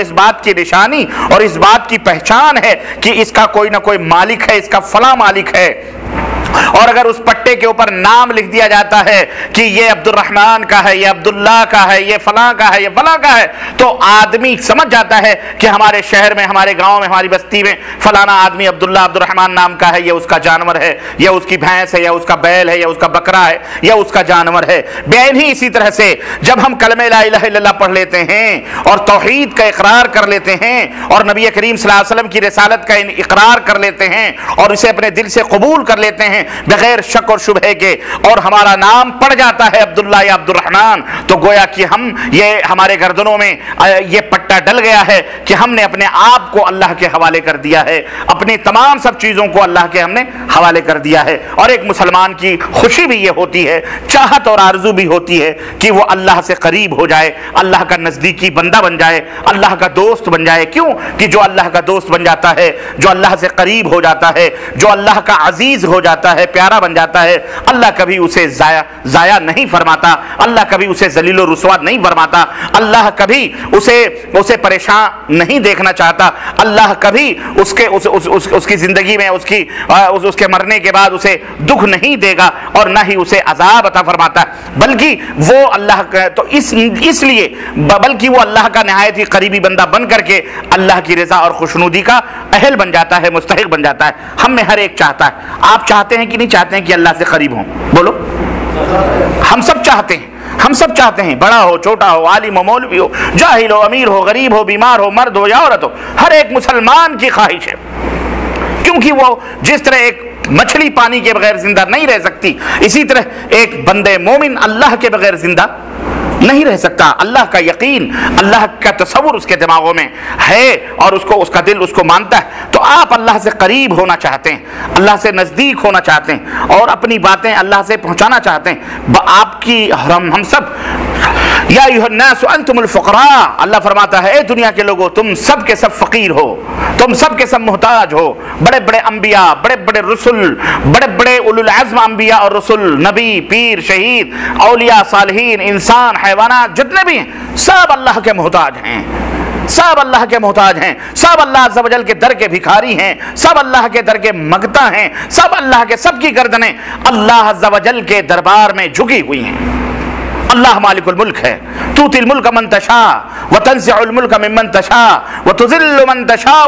اس بات کی نشانی اور اس بات کی پہچان ہے کہ اس کا کوئی نہ کوئی مالک ہے، اس کا فلاں مالک ہے۔ اور اگر اس پٹے کے اوپر نام لکھ دیا جاتا ہے کہ یہ عبد الرحمن کا ہے، یہ عبداللہ کا ہے، یہ فلاں کا ہے، یہ فلاں کا ہے، تو آدمی سمجھ جاتا ہے کہ ہمارے شہر میں، ہمارے گاؤں میں، ہماری بستی میں فلانا آدمی عبداللہ عبد الرحمن نام کا ہے، یہ اس کا جانور ہے، یا اس کی بھینس ہے، یا اس کا بیل ہے، یا اس کا بکرا ہے، یا اس کا جانور ہے۔ بین ہی اسی طرح سے جب ہم کلمہ لا الہ الا اللہ پڑھ لیتے ہیں اور توحید کا اقرار کر لیتے ہیں اور نبی کریم صلی اللہ علیہ وسلم کی رسالت کا اقرار کر لیتے ہیں اور اسے اپنے دل سے قبول کر لیتے ہیں بغیر شک اور شبہے کے، اور ہمارا نام پڑ جاتا ہے عبداللہ یا عبد الرحمن، تو گویا کہ یہ ہمارے گردنوں میں یہ پٹا ڈل گیا ہے کہ ہم نے اپنے آپ کو اللہ کے حوالے کر دیا ہے، اپنی تمام سب چیزوں کو اللہ کے ہم نے حوالے کر دیا ہے۔ اور ایک مسلمان کی خوشی بھی یہ ہوتی ہے، چاہت اور آرزو بھی ہوتی ہے کہ وہ اللہ سے قریب ہو جائے، اللہ کا نزدیکی بندہ بن جائے، اللہ کا دوست بن جائے۔ کیوں کہ جو اللہ کا دوست بن جاتا ہے، جو اللہ سے قریب ہو جاتا ہے، جو اللہ کا عزیز ہو جاتا ہے، پیارا بن جاتا ہے، اللہ کبھی اسے ضائع نہیں فرماتا، اللہ کبھی اسے ذلیل و رسوا نہیں فرماتا، اللہ کبھی اسے پریشان نہیں دیکھنا چاہتا، اللہ کبھی اس کی زندگی میں اس کے مرنے کے بعد اسے دکھ نہیں دے گا اور نہ ہی اسے عذاب عطا فرماتا، بلکہ وہ اللہ کا تو اس لیے بلکہ وہ اللہ کا نہایت ہی قریبی بندہ بن کر کے اللہ کی رضا اور خوشنودی کا اہل بن جاتا ہے، مستحق بن جاتا ہے۔ ہم میں ہر ایک چاہتا ہے، آپ چاہتے ہیں کہ نہیں چاہتے ہیں کہ اللہ سے قریب ہوں؟ بولو، ہم سب چاہتے ہیں، ہم سب چاہتے ہیں، بڑا ہو چھوٹا ہو، عالم ہو مولوی ہو، جاہل ہو امیر ہو، غریب ہو بیمار ہو، مرد ہو یا عورت ہو، ہر ایک مسلمان کی خواہش ہے، کیونکہ وہ جس طرح ایک مچھلی پانی کے بغیر زندہ نہیں رہ سکتی، اسی طرح ایک بندے مومن اللہ کے بغیر زندہ نہیں رہ سکتا۔ اللہ کا یقین، اللہ کا تصور اس کے دماغوں میں ہے اور اس کا دل اس کو مانتا ہے۔ تو آپ اللہ سے قریب ہونا چاہتے ہیں، اللہ سے نزدیک ہونا چاہتے ہیں اور اپنی باتیں اللہ سے پہنچانا چاہتے ہیں۔ آپ کی ہم سب یا ایھا الناس انتم الفقراء، اللہ فرماتا ہے اے دنیا کے لوگوں تم سب کے سب فقیر ہو، تم سب کے سب محتاج ہو۔ بڑے بڑے انبیاء، بڑے بڑے رسل، بڑے بڑے اولو العزم انبیاء اور رسل، نبی، پیر، شہید، اولیاء، صالحین، انسان، حیوانات، جتنے بھی ہیں سب اللہ کے محتاج ہیں، سب اللہ کے محتاج ہیں، سب اللہ عز و جل کے در کے بھکاری ہیں، سب اللہ کے در کے مگتا ہیں، سب اللہ کے، سب کی گردنیں اللہ عز و جل کے دربار میں جھکی ہوئی ہیں۔ اللہ مالک الملک ہے، تؤتی الملک من تشاء وتنزع الملک ممن تشاء وتذل من تشاء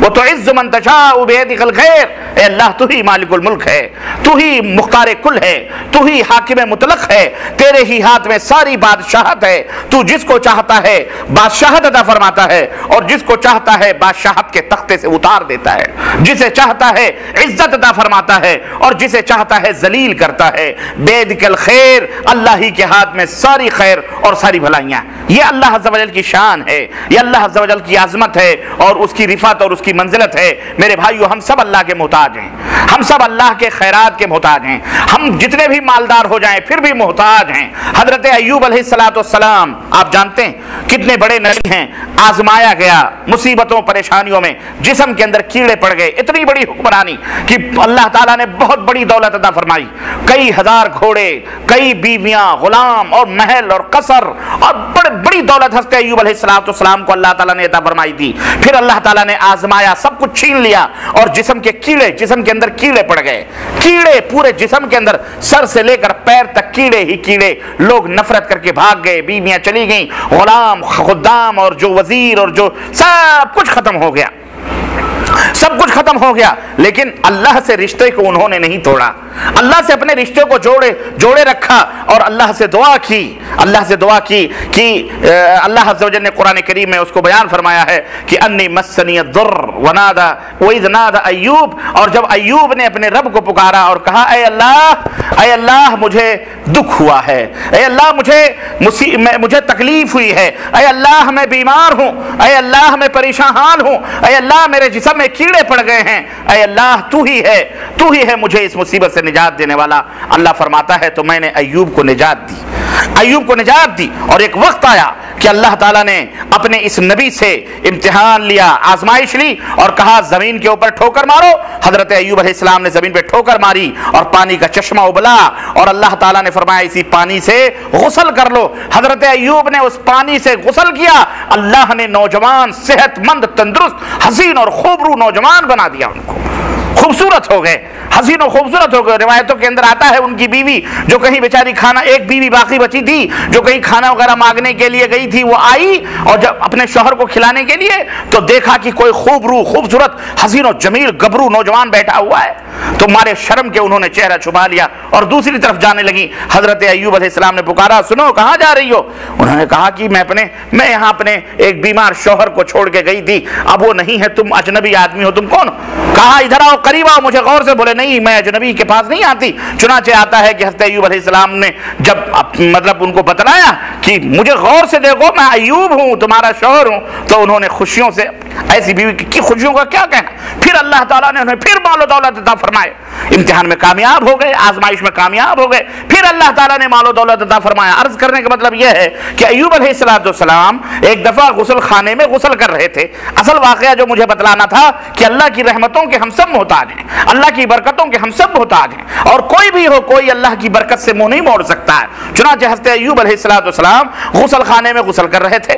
وتعز من تشاء بيدك الخير۔ اے اللہ تو ہی مالک الملک ہے، تو ہی مختار کل ہے، تو ہی حاکم مطلق ہے، تیرے ہی ہاتھ میں ساری بادشاہت ہے، تو جس کو چاہتا ہے بادشاہت عطا فرماتا ہے اور جس کو چاہتا ہے بادشاہت کے تختے سے اتار دیتا ہے، جسے چاہتا ہے عزت عطا فرماتا ہے اور جسے چاہتا ہے ذلیل کرتا ہے۔ بيدك الخير، اللہ ہی کے ہاتھ میں ساری خیر اور ساری بھلائیاں۔ یہ اللہ عز و جل کی شان ہے، یہ اللہ عز و جل کی عظمت ہے اور اس کی رفعت اور اس کی منزلت ہے۔ میرے بھائیو، ہم سب اللہ کے محتاج ہیں، ہم سب اللہ کے خیرات کے محتاج ہیں، ہم جتنے بھی مالدار ہو جائیں پھر بھی محتاج ہیں۔ حضرت ایوب علیہ السلام آپ جانتے ہیں کتنے بڑے نبی ہیں، آزمایا گیا مصیبتوں پریشانیوں میں، جسم کے اندر کیڑے پڑ گئے، اتنی بڑی حکمرانی کہ اللہ تعالیٰ نے بہت بڑی دولت عطا فرمائی، کئی ہزار گھوڑے، کئی بیویاں، غلام اور محل اور قصر اور بڑی دولت حضرت ایوب علیہ السلام کو اللہ تعالیٰ نے عطا فرمائی تھی۔ پھر اللہ تعالیٰ نے آزمایا، سب کچھ چھین لیا اور جسم کے اندر کیڑے پڑ گئے، کیڑے پورے جسم کے اندر، سر سے لے کر پیر تک کیڑے ہی کیڑے، لوگ نفرت کر کے بھاگ گئے، بیویاں چلی گئیں، غلام، خدام اور جو وزیر اور جو سب کچھ ختم ہو گیا، سب کچھ ختم ہو گیا، لیکن اللہ سے رشتے کو انہوں نے نہیں توڑا، اللہ سے اپنے رشتے کو جوڑے رکھا اور اللہ سے دعا کی کہ اللہ عز و جل نے قرآن کریم میں اس کو بیان فرمایا ہے کہ انی مسنی الضر ونادى واذ نادى ایوب، اور جب ایوب نے اپنے رب کو پکارا اور کہا اے اللہ مجھے دکھ ہوا ہے، اے اللہ مجھے تکلیف ہوئی ہے، اے اللہ میں بیمار ہوں، اے اللہ میں پریشان ہوں، اے اللہ میرے جسم میں کیڑے پڑ گئے ہیں، اے اللہ تو ہی ہے مجھے اس مصیبت سے نجات دینے والا۔ اللہ فرماتا ہے تو میں نے ایوب کو نجات دی، ایوب کو نجات دی، اور ایک وقت آیا کہ اللہ تعالیٰ نے اپنے اس نبی سے امتحان لیا، آزمائش لی، اور کہا زمین کے اوپر ٹھوکر مارو۔ حضرت ایوب علیہ السلام نے زمین پہ ٹھوکر ماری اور پانی کا چشمہ ابلا، اور اللہ تعالیٰ نے فرمایا اسی پانی سے غسل کر لو۔ حضرت ایوب نے اس پانی سے غسل کیا، اللہ نے نوجوان صحت مند تندرست حسین اور خوبرو نوجوان بنا دیا، ان کو خوبصورت ہو گئے، حسین و خوبصورت ہو گئے۔ روایتوں کے اندر آتا ہے ان کی بیوی جو کہیں بیچاری کھانا، ایک بیوی باقی بچی تھی جو کہیں کھانا وغیرہ مانگنے کے لیے گئی تھی، وہ آئی اور جب اپنے شوہر کو کھلانے کے لیے تو دیکھا کہ کوئی خوبرو خوبصورت حسین و جمیل گبرو نوجوان بیٹھا ہوا ہے، تو مارے شرم کے انہوں نے چہرہ چھپا لیا اور دوسری طرف جانے لگی۔ حضرت ایوب علیہ السلام نے پکارا، سنو کہاں جا رہی ہو؟ انہوں نے کہا کہ میں یہاں اپنے ایک بیمار شوہر کو چھوڑ کے گئی تھی، اب وہ نہیں ہے، تم اجنبی آدمی ہو، تم کون؟ کہا ادھر آؤ، قریب آؤ مجھے غور سے۔ بولے نہیں، میں اجنبی کے پاس نہیں آتی۔ چنانچہ آتا ہے کہ حضرت ایوب علیہ السلام نے جب مطلب ان کو بتلایا کہ مجھے غور سے دیکھو، میں ایوب ہوں، تمہارا شوہر ہوں، تو انہوں نے خوشیوں سے، ایسی بیوی کی خوشیوں کا کیا کہنا۔ پھر اللہ تعالیٰ نے انہیں پھر مال و دولت عطا فرمائے، امتحان میں کامیاب ہو گئے، آزمائش میں کامیاب ہو گئے، پھر اللہ تعالیٰ نے مال و دولت عطا فرمایا۔ عرض کرنے کا مطلب یہ ہے کہ ایوب علیہ السلام ایک دفعہ غسل خانے میں غسل کر رہے تھے۔ اصل واقعہ جو مجھے بتلانا تھا کہ اللہ کی رحمتوں کے ہم سب محتاج ہیں، اللہ کی برکتوں کے ہم سب محتاج ہیں، اور کوئی بھی ہو کوئی اللہ کی برکت سے منہ نہیں موڑ سکتا ہے۔ چنانچہ حضرت ایوب علیہ السلام غسل خانے میں غسل کر رہے تھے،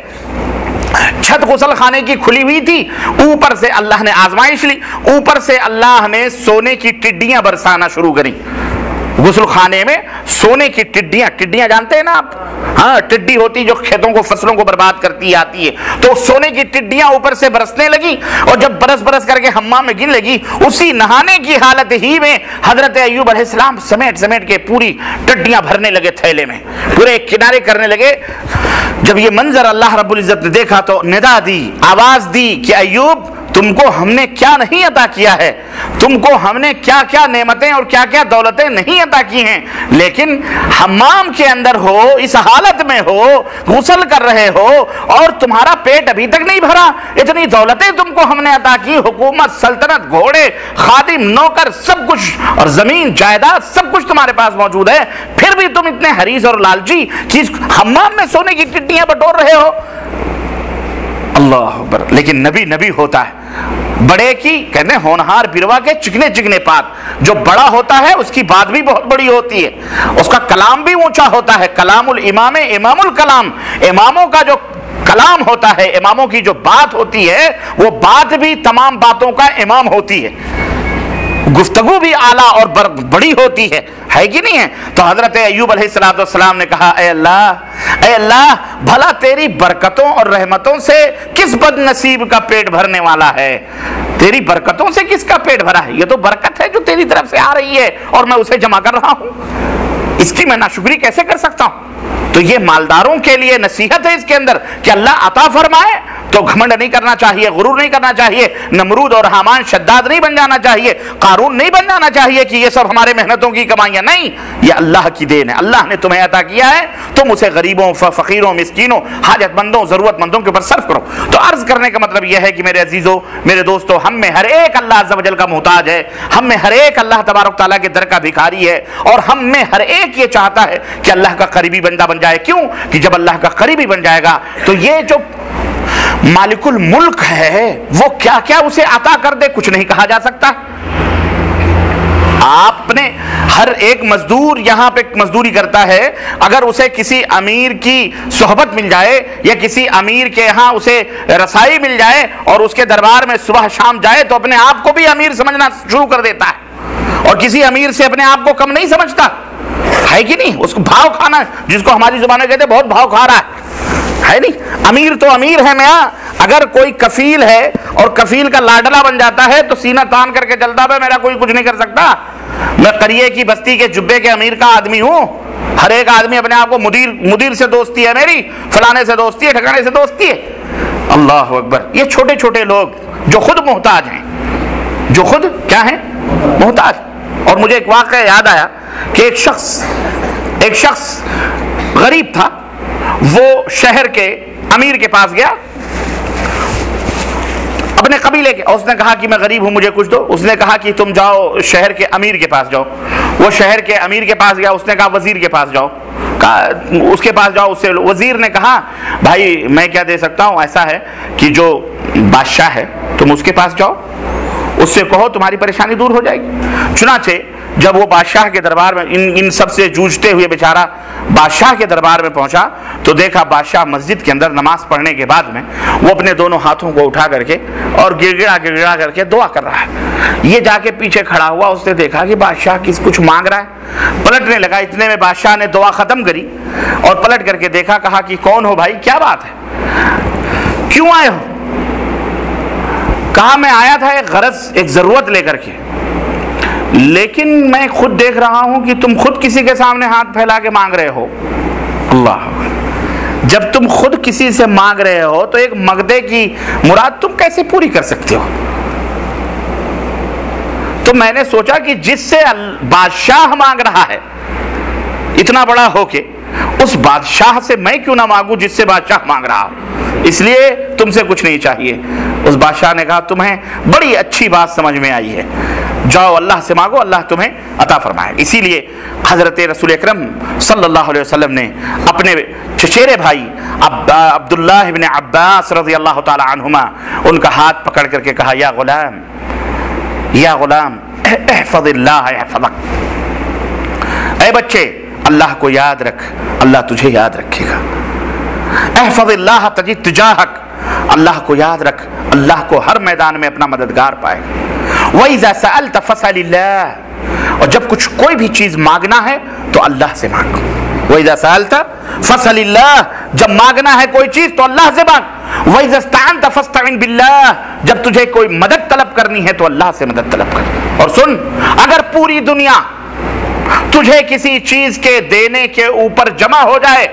چھت غسل خانے کی کھلی ہوئی تھی، اوپر سے اللہ نے آزمائش لی، اوپر سے اللہ نے سونے کی ٹڈیاں برسانا شروع کریں۔ غسل خانے میں سونے کی ٹڈیاں جانتے ہیں نا آپ؟ ہاں، ٹڈی ہوتی جو کھیتوں کو فصلوں کو برباد کرتی آتی ہے، تو سونے کی ٹڈیاں اوپر سے برسنے لگی، اور جب برس کر کے حمام میں گن لگی، اسی نہانے کی حالت ہی میں حضرت ایوب علیہ السلام سمیٹ کے پوری ٹڈیاں بھرنے لگے تھیلے میں، پورے کنارے کرنے لگے۔ جب یہ منظر اللہ رب العزت نے دیکھا تو ندا دی، آواز دی کہ ایوب تم کو ہم نے کیا نہیں عطا کیا ہے، تم کو ہم نے کیا کیا نعمتیں اور کیا کیا دولتیں نہیں عطا کی ہیں، لیکن حمام کے اندر ہو، اس حالت میں ہو، غسل کر رہے ہو، اور تمہارا پیٹ ابھی تک نہیں بھرا، اتنی دولتیں تم کو ہم نے عطا کی، حکومت، سلطنت، گھوڑے، خادم، نوکر، سب کچھ، اور زمین جائیداد سب کچھ تمہارے پاس موجود ہے، پھر بھی تم اتنے حریص اور لالچی کہ حمام میں سونے کی ٹڈیاں بٹور رہے ہو۔ اللہ اکبر۔ لیکن نبی ہوتا ہے بڑے کی، کہنے ہونہار پیروا کے چکنے پات، جو بڑا ہوتا ہے اس کی بات بھی بہت بڑی ہوتی ہے، اس کا کلام بھی اونچا ہوتا ہے۔ کلام الامام امام الکلام، اماموں کا جو کلام ہوتا ہے، اماموں کی جو بات ہوتی ہے، وہ بات بھی تمام باتوں کا امام ہوتی ہے، گفتگو بھی اعلیٰ اور بڑی ہوتی ہے کہ نہیں ہے؟ تو حضرت ایوب علیہ السلام نے کہا، اے اللہ بھلا تیری برکتوں اور رحمتوں سے کس بد نصیب کا پیٹ بھرنے والا ہے؟ تیری برکتوں سے کس کا پیٹ بھرا ہے؟ یہ تو برکت ہے جو تیری طرف سے آ رہی ہے اور میں اسے جمع کر رہا ہوں، اس کی میں ناشکری کیسے کر سکتا ہوں؟ تو یہ مالداروں کے لیے نصیحت ہے اس کے اندر کہ اللہ عطا فرمائے تو گھمنڈ نہیں کرنا چاہیے، غرور نہیں کرنا چاہیے، نمرود اور حامان شداد نہیں بن جانا چاہیے، قارون نہیں بن جانا چاہیے کہ یہ سب ہمارے محنتوں کی کمائیاں، نہیں، یہ اللہ کی دین ہے، اللہ نے تمہیں عطا کیا ہے، تم اسے غریبوں، فقیروں، مسکینوں، حاجت مندوں، ضرورت مندوں کے اوپر صرف کرو۔ تو عرض کرنے کا مطلب یہ ہے کہ میرے عزیزوں، میرے دوستوں، ہم میں ہر ایک اللہ عز و جل کا محتاج ہے، ہم میں ہر ایک اللہ تبارک تعالیٰ کے در کا بھکاری ہے، اور ہم میں ہر ایک یہ چاہتا ہے کہ اللہ کا قریبی بندہ بن جائے۔ کیوں کہ جب اللہ کا قریبی بن جائے گا تو یہ جو مالک الملک ہے وہ کیا کیا اسے عطا کر دے کچھ نہیں کہا جا سکتا۔ آپ نے ہر ایک مزدور یہاں پہ مزدوری کرتا ہے، اگر اسے کسی امیر کی صحبت مل جائے یا کسی امیر کے ہاں اسے رسائی مل جائے اور اس کے دربار میں صبح شام جائے تو اپنے آپ کو بھی امیر سمجھنا شروع کر دیتا ہے، اور کسی امیر سے اپنے آپ کو کم نہیں سمجھتا، ہے کہ نہیں؟ اس کو بھاؤ کھانا، جس کو ہماری زبان میں کہتے ہیں بہت بھاؤ کھا رہا ہے نہیں؟ امیر تو امیر ہے میاں، اگر کوئی کفیل ہے اور کفیل کا لاڈلا بن جاتا ہے تو سینہ تان کر کے چلتا ہے، میرا کوئی کچھ نہیں کر سکتا، میں قریے کی بستی کے جبے کے امیر کا آدمی ہوں، ہر ایک آدمی اپنے آپ کو مدیر سے دوستی ہے، میری فلانے سے دوستی ہے، ٹھکانے سے دوستی ہے۔ اللہ اکبر۔ یہ چھوٹے چھوٹے لوگ جو خود محتاج ہیں، جو خود کیا ہیں؟ محتاج۔ اور مجھے ایک واقعہ یاد آیا کہ ایک شخص غریب تھا، وہ شہر کے امیر کے پاس گیا، اپنے قبیلے کے، اس نے کہا کہ میں غریب ہوں، مجھے کچھ دو۔ اس نے کہا کہ تم جاؤ شہر کے امیر کے پاس جاؤ۔ وہ شہر کے امیر کے پاس گیا، اس نے کہا وزیر کے پاس جاؤ۔ اس کے پاس جاؤ. اس سے وزیر نے کہا بھائی میں کیا دے سکتا ہوں, ایسا ہے کہ جو بادشاہ ہے تم اس کے پاس جاؤ, اس سے کہو تمہاری پریشانی دور ہو جائے گی. چنانچہ جب وہ بادشاہ کے دربار میں ان سب سے جوجھتے ہوئے بیچارہ بادشاہ کے دربار میں پہنچا تو دیکھا بادشاہ مسجد کے اندر نماز پڑھنے کے بعد میں وہ اپنے دونوں ہاتھوں کو اٹھا کر کے اور گڑ گڑا کر کے دعا کر رہا ہے. یہ جا کے پیچھے کھڑا ہوا, اس نے دیکھا کہ بادشاہ کچھ مانگ رہا ہے, پلٹنے لگا. اتنے میں بادشاہ نے دعا ختم کری اور پلٹ کر کے دیکھا, کہا کہ کون ہو بھائی, کیا بات ہے, کیوں آئے ہو؟ کہا میں آیا تھا ایک غرض, ایک ضرورت لے کر کے, لیکن میں خود دیکھ رہا ہوں کہ تم خود کسی کے سامنے ہاتھ پھیلا کے مانگ رہے ہو. اللہ, جب تم خود کسی سے مانگ رہے ہو تو ایک مغدے کی مراد تم کیسے پوری کر سکتے ہو؟ تو میں نے سوچا کہ جس سے بادشاہ مانگ رہا ہے اتنا بڑا ہو کے, اس بادشاہ سے میں کیوں نہ مانگوں جس سے بادشاہ مانگ رہا ہو, اس لیے تم سے کچھ نہیں چاہیے. اس بادشاہ نے کہا تمہیں بڑی اچھی بات سمجھ میں آئی ہے, جاؤ اللہ سے مانگو, اللہ تمہیں عطا فرمائے. اسی لیے حضرت رسول اکرم صلی اللہ علیہ وسلم نے اپنے چچیرے بھائی عبداللہ ابن عباس رضی اللہ تعالی عنہما ان کا ہاتھ پکڑ کر کے کہا, یا غلام, یا غلام, احفظ اللہ احفظک, اے بچے اللہ کو یاد رکھ, اللہ تجھے یاد رکھے گا. احفظ اللہ تجد تجاہک, اللہ کو یاد رکھ, اللہ کو ہر میدان میں اپنا مددگار پائے گا. وَإِذَا سَأَلْتَ فَاسْأَلِ اللَّهِ, اور جب کچھ کوئی بھی چیز مانگنا ہے تو اللہ سے مانگو. وَإِذَا سَأَلْتَ فَاسْأَلِ اللَّهِ, جب مانگنا ہے کوئی چیز تو اللہ سے مانگ. وَإِذَا اسْتَعَنْتَ فَاسْتَعِنْ بِاللَّهِ, جب تجھے کوئی مدد طلب کرنی ہے تو اللہ سے مدد طلب کر. اور سن, اگر پوری دنیا تجھے کسی چیز کے دینے کے اوپر جمع ہو جائے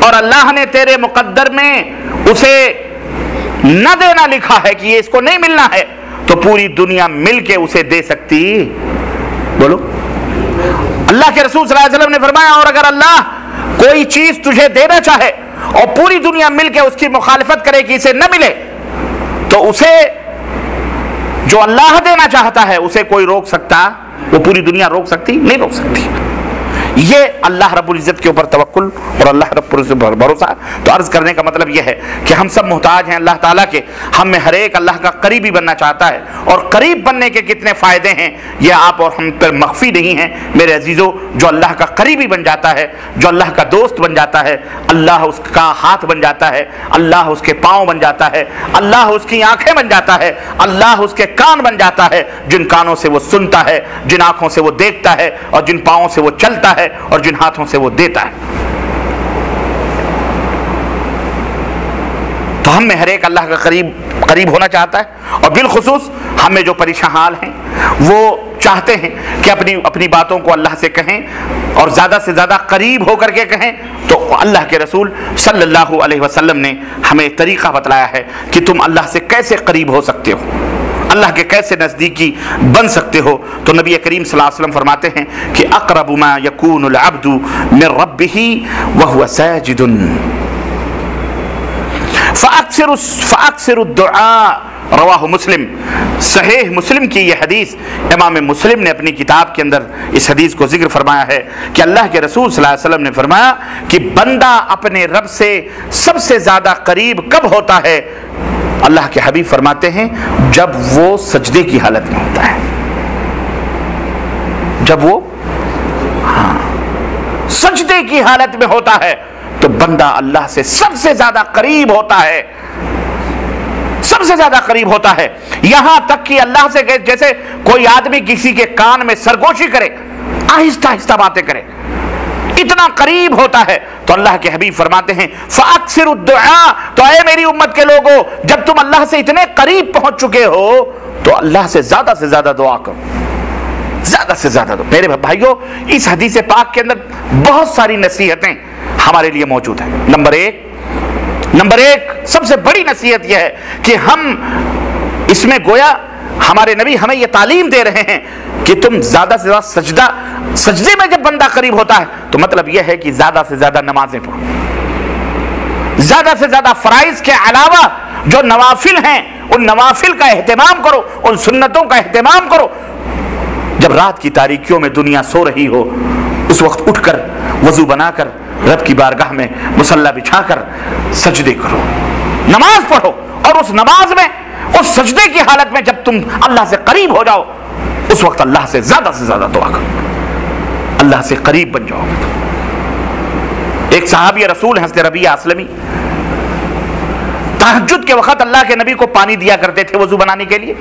اور اللہ نے تیرے مقدر میں اسے نہ دینا لکھا ہے کہ یہ اس کو نہیں ملنا ہے, تو پوری دنیا مل کے اسے دے سکتی؟ بولو. اللہ کے رسول صلی اللہ علیہ وسلم نے فرمایا, اور اگر اللہ کوئی چیز تجھے دینا چاہے اور پوری دنیا مل کے اس کی مخالفت کرے کہ اسے نہ ملے, تو اسے جو اللہ دینا چاہتا ہے اسے کوئی روک سکتا؟ وہ پوری دنیا روک سکتی؟ نہیں روک سکتی. یہ اللہ رب العزت کے اوپر توکل اور اللہ رب العزت پر بھروسہ. تو عرض کرنے کا مطلب یہ ہے کہ ہم سب محتاج ہیں اللہ تعالیٰ کے. ہم میں ہر ایک اللہ کا قریبی بننا چاہتا ہے, اور قریب بننے کے کتنے فائدے ہیں یہ آپ اور ہم پر مخفی نہیں ہیں میرے عزیزو. جو اللہ کا قریبی بن جاتا ہے, جو اللہ کا دوست بن جاتا ہے, اللہ اس کا ہاتھ بن جاتا ہے, اللہ اس کے پاؤں بن جاتا ہے, اللہ اس کی آنکھیں بن جاتا ہے, اللہ اس کے کان بن جاتا ہے, جن کانوں سے وہ سنتا ہے, جن آنکھوں سے وہ دیکھتا ہے, اور جن پاؤں سے وہ چلتا ہے, اور جن ہاتھوں سے وہ دیتا ہے. تو ہم میں ہر ایک اللہ کا قریب ہونا چاہتا ہے, اور بالخصوص ہم میں جو پریشان حال ہیں وہ چاہتے ہیں کہ اپنی باتوں کو اللہ سے کہیں اور زیادہ سے زیادہ قریب ہو کر کے کہیں. تو اللہ کے رسول صلی اللہ علیہ وسلم نے ہمیں طریقہ بتلایا ہے کہ تم اللہ سے کیسے قریب ہو سکتے ہو, اللہ کے کیسے نزدیکی بن سکتے ہو. تو نبی کریم صلی اللہ علیہ وسلم فرماتے ہیں کہ اقرب ما یکون العبد من ربہ وہو ساجد فاکثر الدعاء. رواہ مسلم. صحیح مسلم کی یہ حدیث امام مسلم نے اپنی کتاب کے اندر اس حدیث کو ذکر فرمایا ہے کہ اللہ کے رسول صلی اللہ علیہ وسلم نے فرمایا کہ بندہ اپنے رب سے سب سے زیادہ قریب کب ہوتا ہے؟ اللہ کے حبیب فرماتے ہیں جب وہ سجدے کی حالت میں ہوتا ہے. جب وہ سجدے کی حالت میں ہوتا ہے تو بندہ اللہ سے سب سے زیادہ قریب ہوتا ہے, سب سے زیادہ قریب ہوتا ہے. یہاں تک کہ اللہ سے جیسے کوئی آدمی کسی کے کان میں سرگوشی کرے, آہستہ آہستہ باتیں کرے, اتنا قریب ہوتا ہے. تو اللہ کے حبیب فرماتے ہیں فَأَكْثِرُ الدُّعَاء, تو اے میری امت کے لوگوں, جب تم اللہ سے اتنے قریب پہنچ چکے ہو تو اللہ سے زیادہ دعا کرو, زیادہ سے زیادہ دعا. میرے بھائیوں, اس حدیث پاک کے اندر بہت ساری نصیحتیں ہمارے لیے موجود ہیں. نمبر ایک سب سے بڑی نصیحت یہ ہے کہ ہم اس میں گویا ہمارے نبی ہمیں یہ تعلیم دے رہے ہیں کہ تم زیادہ سے زیادہ سجدے میں جب بندہ قریب ہوتا ہے تو مطلب یہ ہے کہ زیادہ سے زیادہ نمازیں پڑھو, زیادہ سے زیادہ فرائض کے علاوہ جو نوافل ہیں ان نوافل کا اہتمام کرو, ان سنتوں کا اہتمام کرو. جب رات کی تاریکیوں میں دنیا سو رہی ہو اس وقت اٹھ کر وضو بنا کر رب کی بارگاہ میں مصلی بچھا کر سجدے کرو، نماز پڑھو، اور اس نماز میں اس سجدے کی حالت میں جب تم اللہ سے قریب ہو جاؤ اس وقت اللہ سے زیادہ دعا کرو، اللہ سے قریب بن جاؤ گے۔ ایک صحابی رسول حضرت ربیعہ اسلمی تہجد کے وقت اللہ کے نبی کو پانی دیا کرتے تھے وضو بنانے کے لیے۔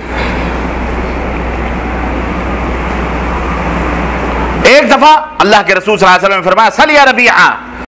ایک دفعہ اللہ کے رسول صلی اللہ علیہ وسلم نے فرمایا صلی یا ربیعہ